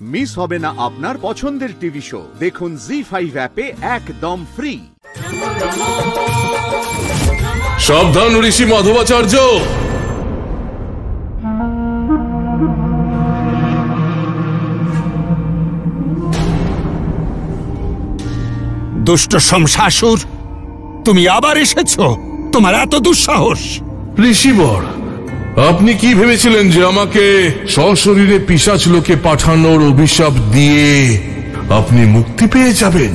Miss হবে না আপনার পছন্দের টিভি শো। দেখুন জি5 অ্যাপে একদম ফ্রি। সাবধান ঋষি মাধবাচার্য, দুষ্ট শমশাসুর, তুমি আবার এসেছো? তোমার এত দুঃসাহস! ঋষিবর, আপনি কি ভেবেছিলেন যে আমাকে সশরীরে পিশাচ লোকে পাঠানোর অভিশাপ দিয়ে আপনি মুক্তি পেয়ে যাবেন,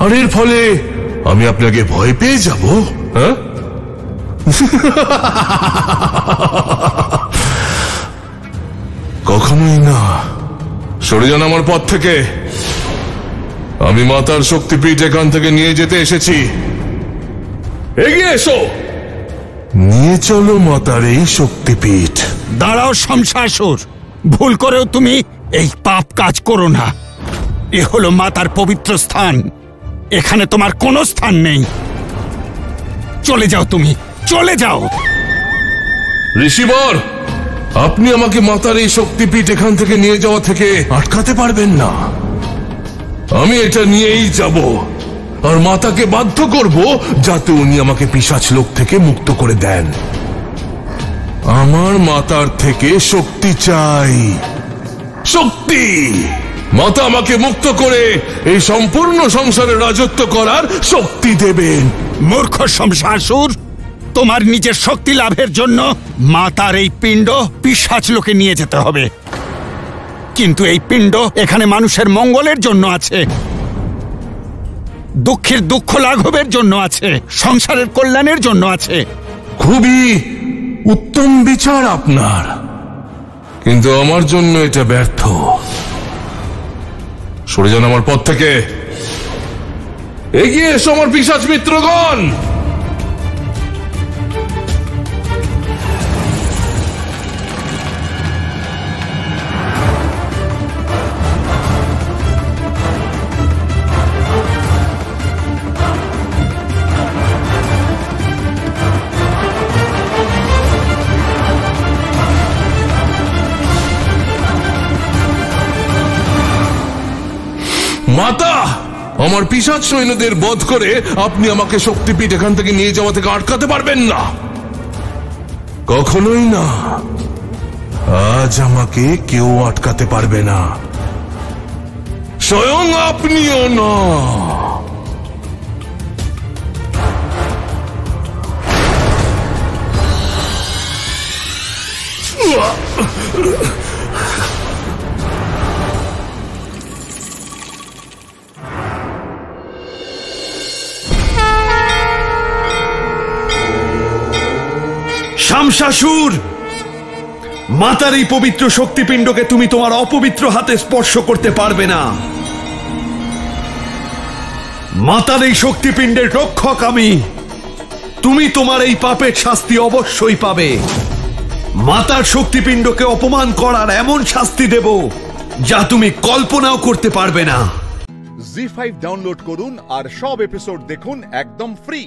আর এর ফলে আমি আপনাকে ভয় পেয়ে যাব? হ্যাঁ, কখনোই না। সরে যান আমার পথ থেকে। আমি মাতার শক্তিপীঠ এখান থেকে নিয়ে যেতে এসেছি। এগিয়ে এসো, নিয়ে চলো মাতার এই শক্তিপীঠ। দাঁড়াও শমশাসুর, ভুল করেও তুমি এই পাপ কাজ করো না। এ হলো মাতার পবিত্র স্থান, এখানে তোমার কোনো স্থান নেই। চলে যাও, তুমি চলে যাও। ঋষিবর, আপনি আমাকে মাতার এই শক্তিপীঠ এখান থেকে নিয়ে যাওয়া থেকে আটকাতে পারবেন না। আমি এটা নিয়েই যাব, আর মাতাকে বাধ্য করব যাতে উনি আমাকে পিশাচ লোক থেকে মুক্ত করে দেন। আমার মাতার থেকে শক্তি চাই, শক্তি। মাতা আমাকে মুক্ত করে এই সম্পূর্ণ সংসারে রাজত্ব করার শক্তি দেবেন। মূর্খ শমশাসুর, তোমার নিজের শক্তি লাভের জন্য মাতার এই পিণ্ড পিশাচ লোকে নিয়ে যেতে হবে। কিন্তু এই পিণ্ড এখানে মানুষের মঙ্গলের জন্য আছে, দুঃখের দুঃখ লাঘবের জন্য আছে, সংসারের কল্যাণের জন্য আছে। খুবই উত্তম বিচার আপনার, কিন্তু আমার জন্য এটা ব্যর্থ। সরে যান আমার পথ থেকে। এগিয়ে এসো আমার পিশাচ মিত্রগণ। মাতা, আমার পিশাচ সৈন্যদের বধ করে আপনি আমাকে শক্তিপীঠ এখান থেকে নিয়ে যাওয়া থেকে আটকাতে পারবেন না, কখনোই না। আজ আমাকে কেউ আটকাতে পারবে না, স্বয়ং আপনিও না। শমশাসুর, মাতার এই পবিত্র শক্তিপিণ্ডকে তুমি তোমার অপবিত্র হাতে স্পর্শ করতে পারবে না। মাতার এই শক্তিপিণ্ডের রক্ষক আমি। তুমি তোমার এই পাপের শাস্তি অবশ্যই পাবে। মাতার শক্তিপিণ্ডকে অপমান করার এমন শাস্তি দেব যা তুমি কল্পনাও করতে পারবে না। জি5 ডাউনলোড করুন আর সব এপিসোড দেখুন একদম ফ্রি।